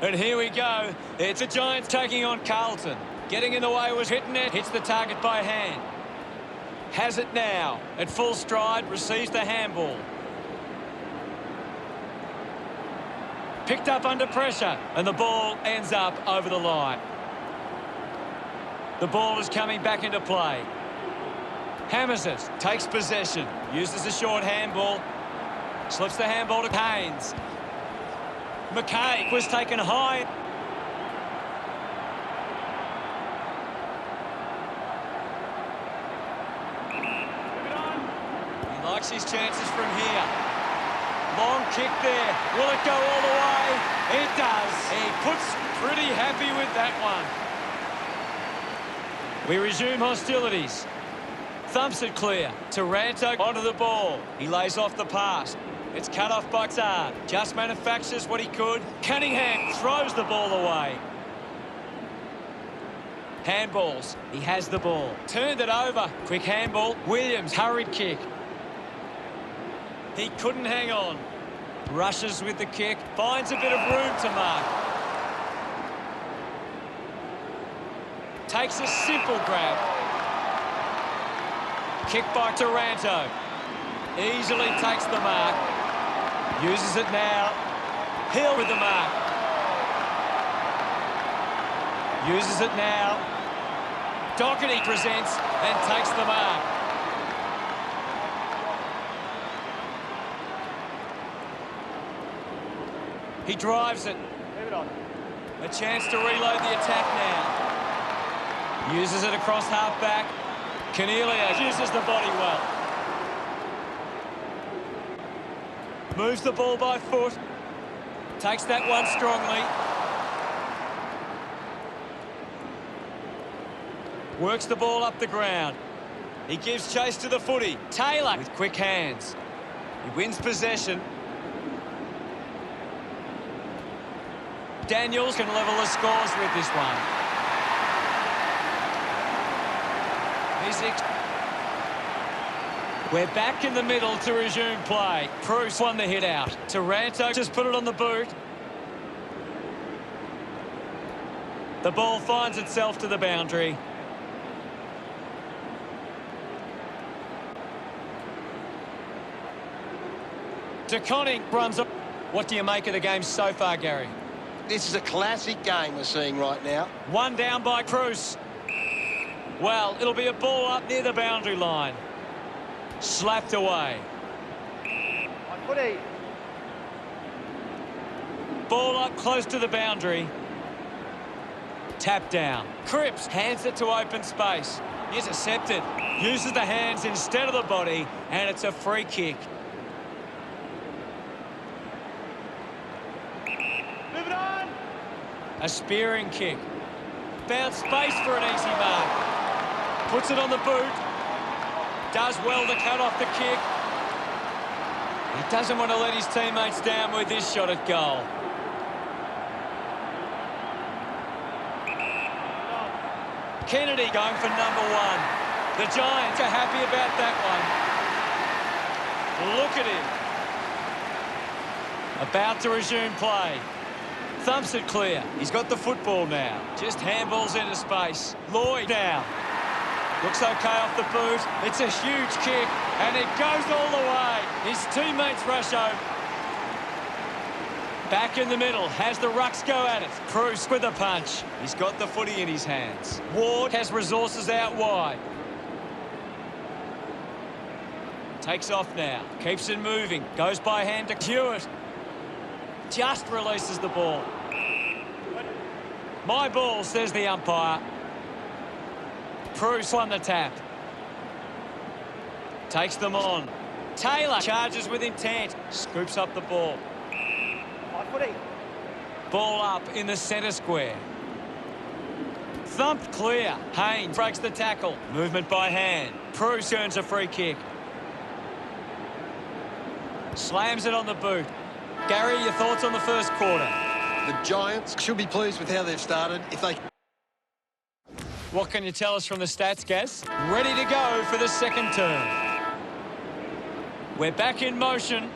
And here we go. It's the Giants taking on Carlton. Getting in the way was hitting it. Hits the target by hand. Has it now. At full stride, receives the handball. Picked up under pressure. And the ball ends up over the line. The ball is coming back into play. Hammers it. Takes possession. Uses a short handball. Slips the handball to Haynes. McKay was taken high. He likes his chances from here. Long kick there. Will it go all the way? It does. He puts pretty happy with that one. We resume hostilities. Thumps it clear. Taranto onto the ball. He lays off the pass. It's cut off by Zard. Just manufactures what he could. Cunningham throws the ball away. Handballs. He has the ball. Turned it over. Quick handball. Williams, hurried kick. He couldn't hang on. Rushes with the kick. Finds a bit of room to mark. Takes a simple grab. Kick by Taranto. Easily takes the mark. Uses it now. Hill with the mark. Uses it now. Doherty presents and takes the mark. He drives it. Leave it on. A chance to reload the attack now. Uses it across half-back. Cornelius uses the body well. Moves the ball by foot. Takes that one strongly. Works the ball up the ground. He gives chase to the footy. Taylor with quick hands. He wins possession. Daniels can level the scores with this one. We're back in the middle to resume play. Bruce won the hit out. Taranto just put it on the boot. The ball finds itself to the boundary. DeConning runs up. What do you make of the game so far, Gary? This is a classic game we're seeing right now. One down by Cruz. Well, it'll be a ball up near the boundary line. Slapped away. Ball up close to the boundary. Tap down. Cripps hands it to open space. Intercepted. Uses the hands instead of the body, and it's a free kick. Move it on. A spearing kick. Found space for an easy mark. Puts it on the boot. Does well to cut off the kick. He doesn't want to let his teammates down with this shot at goal. Kennedy going for number one. The Giants are happy about that one. Look at him. About to resume play. Thumps it clear. He's got the football now. Just handballs into space. Lloyd now. Looks okay off the boot. It's a huge kick, and it goes all the way. His teammates rush over. Back in the middle. Has the rucks go at it. Cruz with a punch. He's got the footy in his hands. Ward has resources out wide. Takes off now. Keeps it moving. Goes by hand to Hewitt. Just releases the ball. My ball, says the umpire. Bruce won the tap. Takes them on. Taylor charges with intent. Scoops up the ball. Ball up in the centre square. Thumped clear. Haynes breaks the tackle. Movement by hand. Bruce earns a free kick. Slams it on the boot. Gary, your thoughts on the first quarter? The Giants should be pleased with how they've started. If they... What can you tell us from the stats, Gaz? Ready to go for the second term. We're back in motion.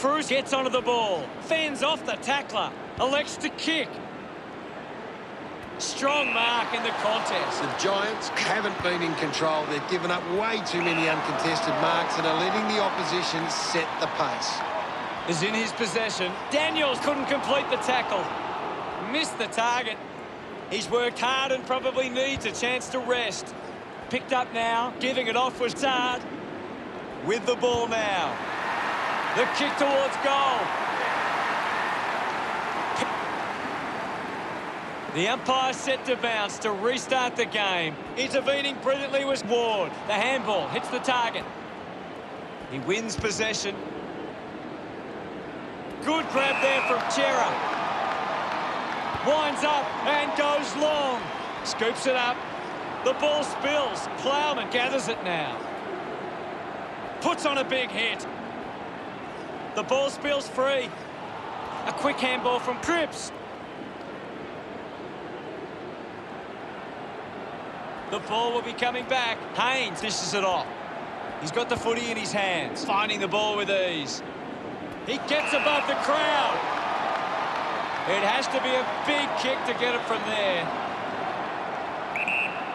Cruz gets onto the ball. Fends off the tackler. Elects to kick. Strong mark in the contest. The Giants haven't been in control. They've given up way too many uncontested marks and are letting the opposition set the pace. Is in his possession. Daniels couldn't complete the tackle. Missed the target. He's worked hard and probably needs a chance to rest. Picked up now. Giving it off was Zard. With the ball now. The kick towards goal. The umpire set to bounce to restart the game. Intervening brilliantly was Ward. The handball hits the target. He wins possession. Good grab there from Chera. Winds up and goes long. Scoops it up. The ball spills. Plowman gathers it now. Puts on a big hit. The ball spills free. A quick handball from Cripps. The ball will be coming back. Haynes dishes it off. He's got the footy in his hands, finding the ball with ease. He gets above the crowd. It has to be a big kick to get it from there.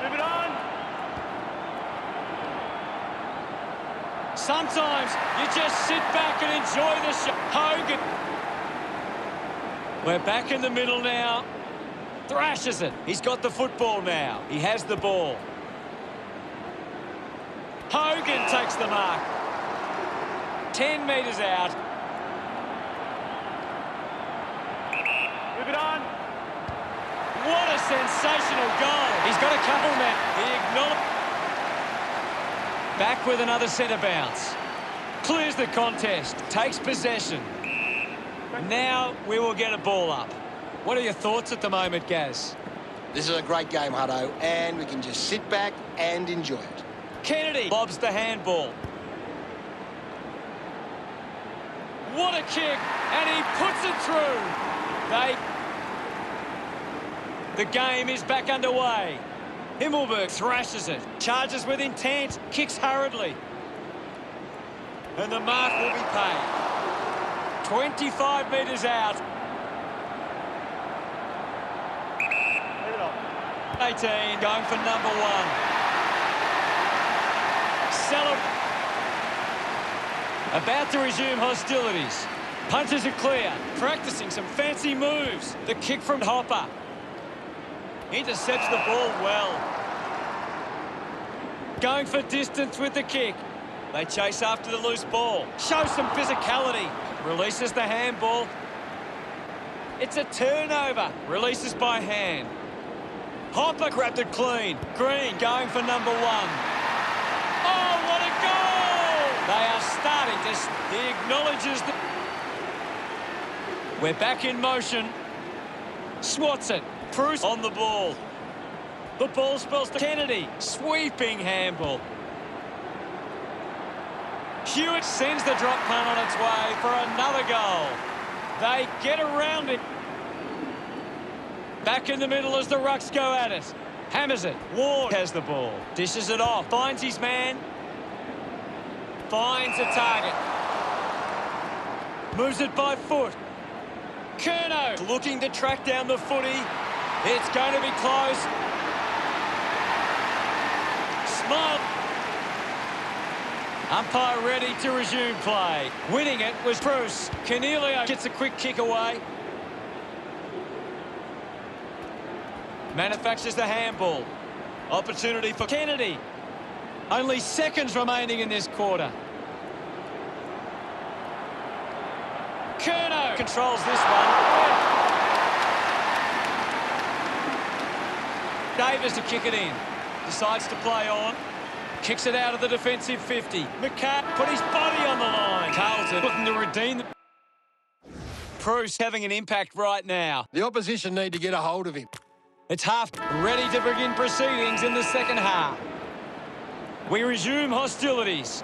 Move it on. Sometimes you just sit back and enjoy the show. Hogan. We're back in the middle now. Thrashes it. He's got the football now. He has the ball. Hogan takes the mark. 10 metres out. Move it on. What a sensational goal. He's got a couple now. He acknowledged. Back with another centre bounce. Clears the contest. Takes possession. Now we will get a ball up. What are your thoughts at the moment, Gaz? This is a great game, Hutto, and we can just sit back and enjoy it. Kennedy lobs the handball. What a kick, and he puts it through. The game is back underway. Himmelberg thrashes it, charges with intent, kicks hurriedly. And the mark will be paid. 25 metres out. 18, going for number 1. About to resume hostilities. Punches are clear, practicing some fancy moves. The kick from Hopper. Intercepts the ball well. Going for distance with the kick. They chase after the loose ball. Shows some physicality. Releases the handball. It's a turnover. Releases by hand. Hopper grabbed it clean. Green going for number 1. Oh, what a goal! They are starting to... He acknowledges the... We're back in motion. Swats it. Cruz on the ball. The ball spills to Kennedy. Sweeping handball. Hewitt sends the drop punt on its way for another goal. They get around it. Back in the middle as the Rucks go at it. Hammers it. Ward has the ball. Dishes it off. Finds his man. Finds a target. Moves it by foot. Curnow looking to track down the footy. It's going to be close. Smile. Umpire ready to resume play. Winning it was Bruce. Cornelio gets a quick kick away. Manufactures the handball. Opportunity for Kennedy. Only seconds remaining in this quarter. Curnow controls this one. Davis to kick it in. Decides to play on. Kicks it out of the defensive 50. McCart put his body on the line. Carlton looking to redeem the... Bruce having an impact right now. The opposition need to get a hold of him. It's half ready to begin proceedings in the second half. We resume hostilities.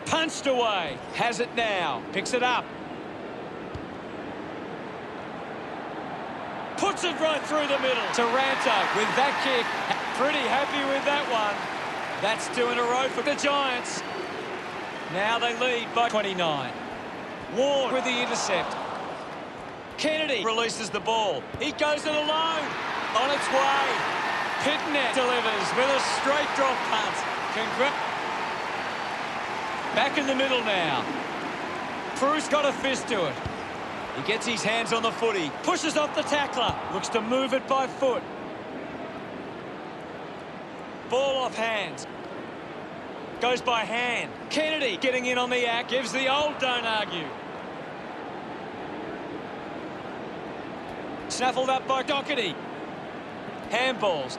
Punched away. Has it now. Picks it up. Puts it right through the middle. Taranto with that kick. Pretty happy with that one. That's 2 in a row for the Giants. Now they lead by 29. Ward with the intercept. Kennedy releases the ball. He goes it alone. On its way. Pitnet delivers with a straight drop punt. Back in the middle now. Crew's got a fist to it. He gets his hands on the footy. Pushes off the tackler. Looks to move it by foot. Ball off hands. Goes by hand. Kennedy getting in on the act. Gives the old don't argue. Snaffled up by Doherty. Handballs.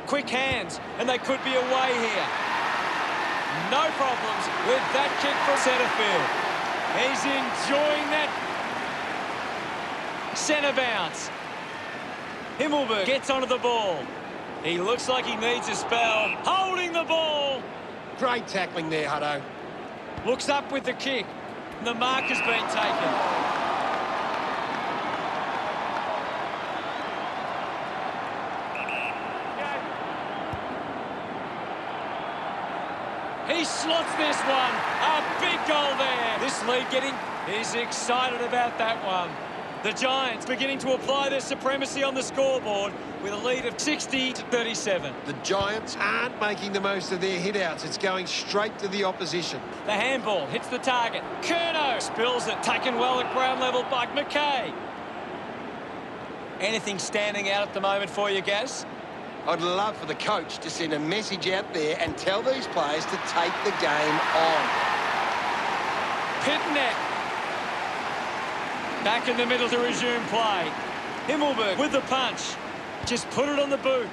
Quick hands. And they could be away here. No problems with that kick from centre field. He's enjoying that. Centre bounce. Himmelberg gets onto the ball. He looks like he needs a spell. Holding the ball. Great tackling there, Hutto. Looks up with the kick. The mark has been taken. He slots this one. A big goal there. This lead getting... He's excited about that one. The Giants beginning to apply their supremacy on the scoreboard with a lead of 60-37. The Giants aren't making the most of their hit-outs. It's going straight to the opposition. The handball hits the target. Curnow spills it. Taken well at ground level by McKay. Anything standing out at the moment for you, Gaz? I'd love for the coach to send a message out there and tell these players to take the game on. Pitnet. Back in the middle to resume play. Himmelberg with the punch. Just put it on the boot.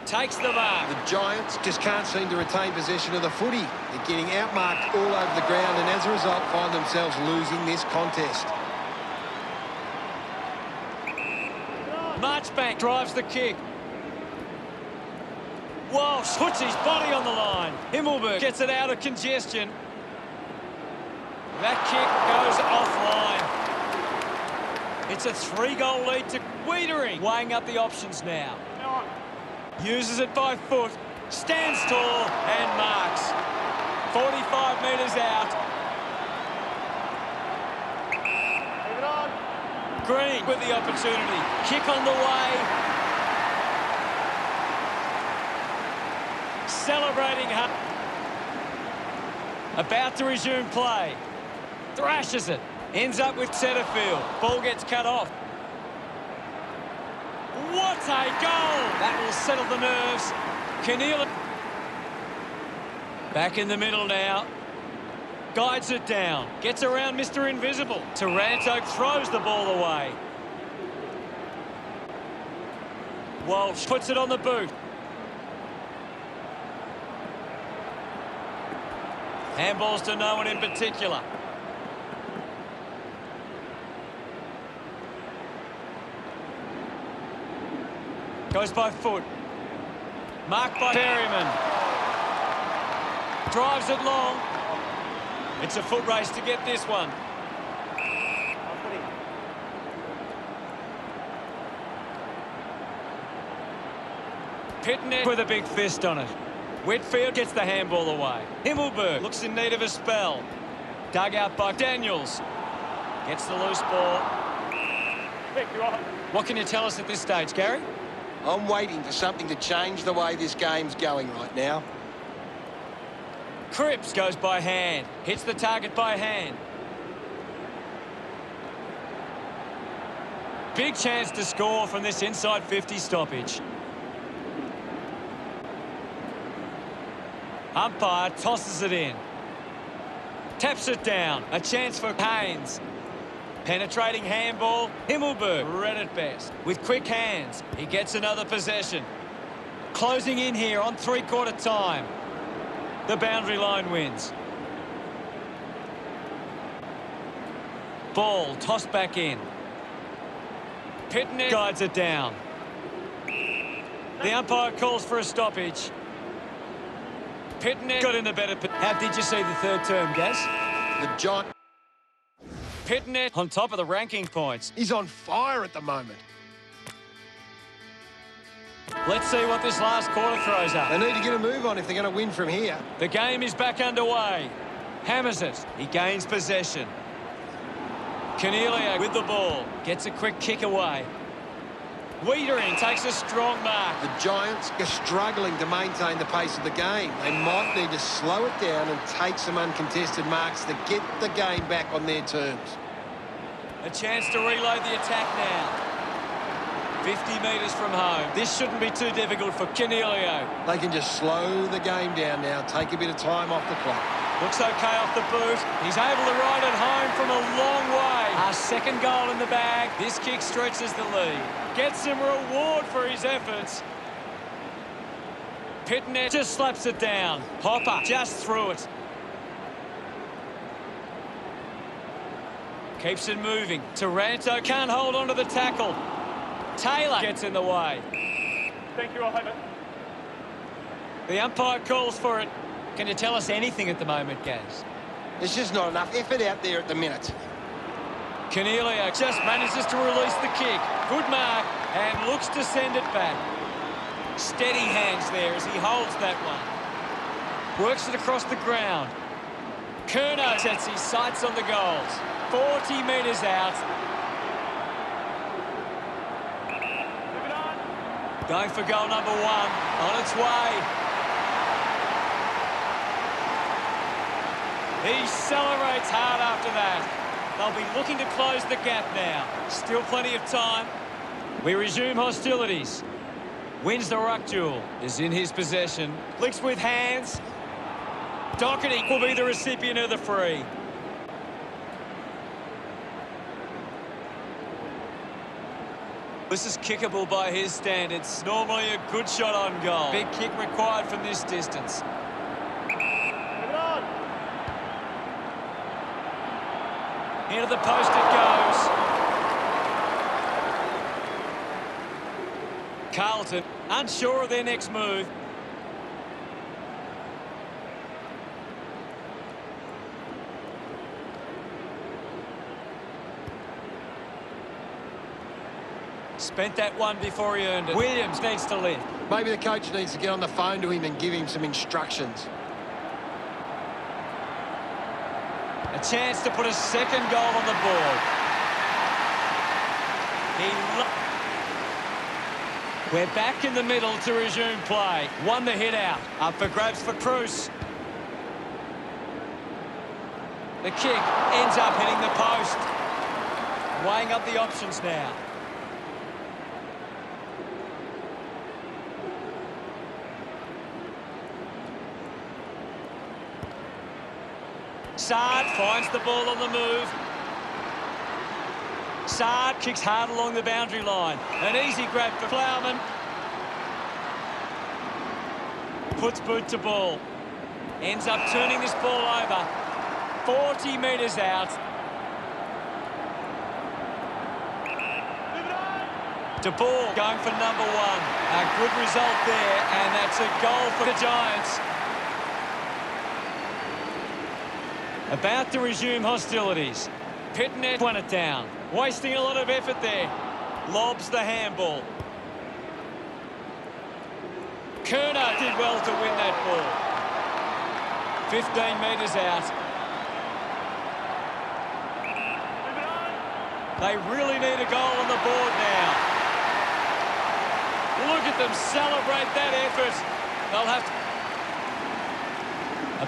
Takes the mark. The Giants just can't seem to retain possession of the footy. They're getting outmarked all over the ground and as a result find themselves losing this contest. Marchbank drives the kick. Walsh puts his body on the line. Himmelberg gets it out of congestion. That kick goes offline. It's a 3-goal lead to Wiedering. Weighing up the options now. Uses it by foot. Stands tall and marks. 45 metres out. Green with the opportunity. Kick on the way. Celebrating. About to resume play. Thrashes it. Ends up with centre field. Ball gets cut off. What a goal! That will settle the nerves. Keneally. Back in the middle now. Guides it down. Gets around Mr. Invisible. Taranto throws the ball away. Walsh puts it on the boot. Handballs to no one in particular. Goes by foot. Marked by Perryman. Drives it long. It's a foot race to get this one. Pitnet with a big fist on it. Whitfield gets the handball away. Himmelberg looks in need of a spell. Dug out by Daniels. Gets the loose ball. What can you tell us at this stage, Gary? I'm waiting for something to change the way this game's going right now. Cripps goes by hand. Hits the target by hand. Big chance to score from this inside 50 stoppage. Umpire tosses it in. Taps it down. A chance for Haynes. Penetrating handball. Himmelberg, read it best. With quick hands, he gets another possession. Closing in here on three-quarter time. The boundary line wins. Ball tossed back in. Pitnet guides it down. The umpire calls for a stoppage. Pitnet got in the better... How did you see the third term, Gaz? The Giant... Pitnet on top of the ranking points. He's on fire at the moment. Let's see what this last quarter throws up. They need to get a move on if they're going to win from here. The game is back underway. Hammers it. He gains possession. Cornelio with the ball. Gets a quick kick away. Wiedering takes a strong mark. The Giants are struggling to maintain the pace of the game. They might need to slow it down and take some uncontested marks to get the game back on their terms. A chance to reload the attack now. 50 metres from home. This shouldn't be too difficult for Cornelio. They can just slow the game down now, take a bit of time off the clock. Looks okay off the boot. He's able to ride it home from a long way. Our second goal in the bag. This kick stretches the lead. Gets some reward for his efforts. Pitnet just slaps it down. Hopper just through it. Keeps it moving. Taranto can't hold on to the tackle. Taylor gets in the way. Thank you, I'll have it. The umpire calls for it. Can you tell us anything at the moment, Gaz? There's just not enough effort out there at the minute. Cornelio just manages to release the kick. Good mark, and looks to send it back. Steady hands there as he holds that one. Works it across the ground. Kerno sets his sights on the goals. 40 metres out. Moving on. Going for goal number 1. On its way. He celebrates hard after that. They'll be looking to close the gap now. Still plenty of time. We resume hostilities. Wins the ruck duel. Is in his possession. Flicks with hands. Doherty will be the recipient of the free. This is kickable by his standards. Normally a good shot on goal. Big kick required from this distance. Moving on. Into the post it goes. Carlton, unsure of their next move. Spent that one before he earned it. Williams needs to lift. Maybe the coach needs to get on the phone to him and give him some instructions. A chance to put a second goal on the board. We're back in the middle to resume play. Won the hit out. Up for grabs for Cruz. The kick ends up hitting the post. Weighing up the options now. Saad finds the ball on the move. Saad kicks hard along the boundary line. An easy grab for Plowman. Puts boot to ball. Ends up turning this ball over. 40 metres out. De Boer going for number 1. A good result there, and that's a goal for the Giants. About to resume hostilities. Pitnet won it down. Wasting a lot of effort there. Lobs the handball. Kerno did well to win that ball. 15 metres out. They really need a goal on the board now. Look at them celebrate that effort. They'll have to...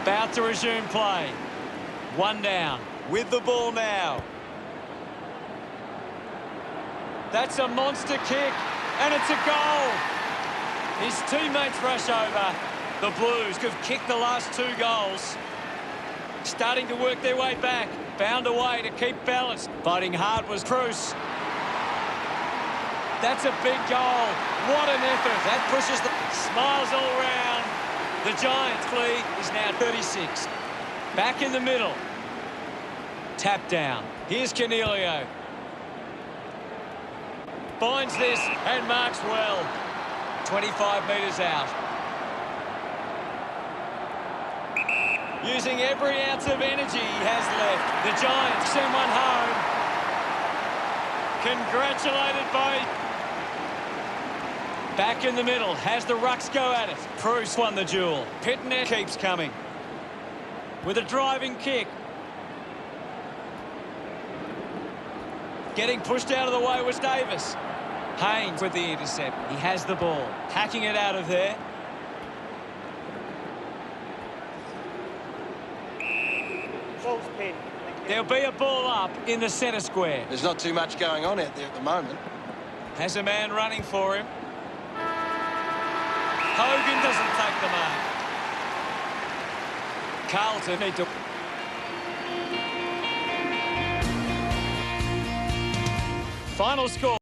About to resume play. 1 down. With the ball now. That's a monster kick. And it's a goal. His teammates rush over. The Blues have kicked the last 2 goals. Starting to work their way back. Found a way to keep balance. Fighting hard was Cruz. That's a big goal. What an effort. That pushes the... Smiles all round. The Giants' lead is now 36. Back in the middle. Tap down. Here's Cornelio. Finds this and marks well. 25 metres out. Using every ounce of energy he has left. The Giants send one home. Congratulated by... Back in the middle. Has the rucks go at it. Cruz won the duel. Pitnet keeps coming. with a driving kick. Getting pushed out of the way was Davis. Haynes with the intercept. He has the ball. Hacking it out of there. Ball's pinned. There'll be a ball up in the centre square. There's not too much going on out there at the moment. Has a man running for him. Hogan doesn't take the mark. Carlton need to... Final score.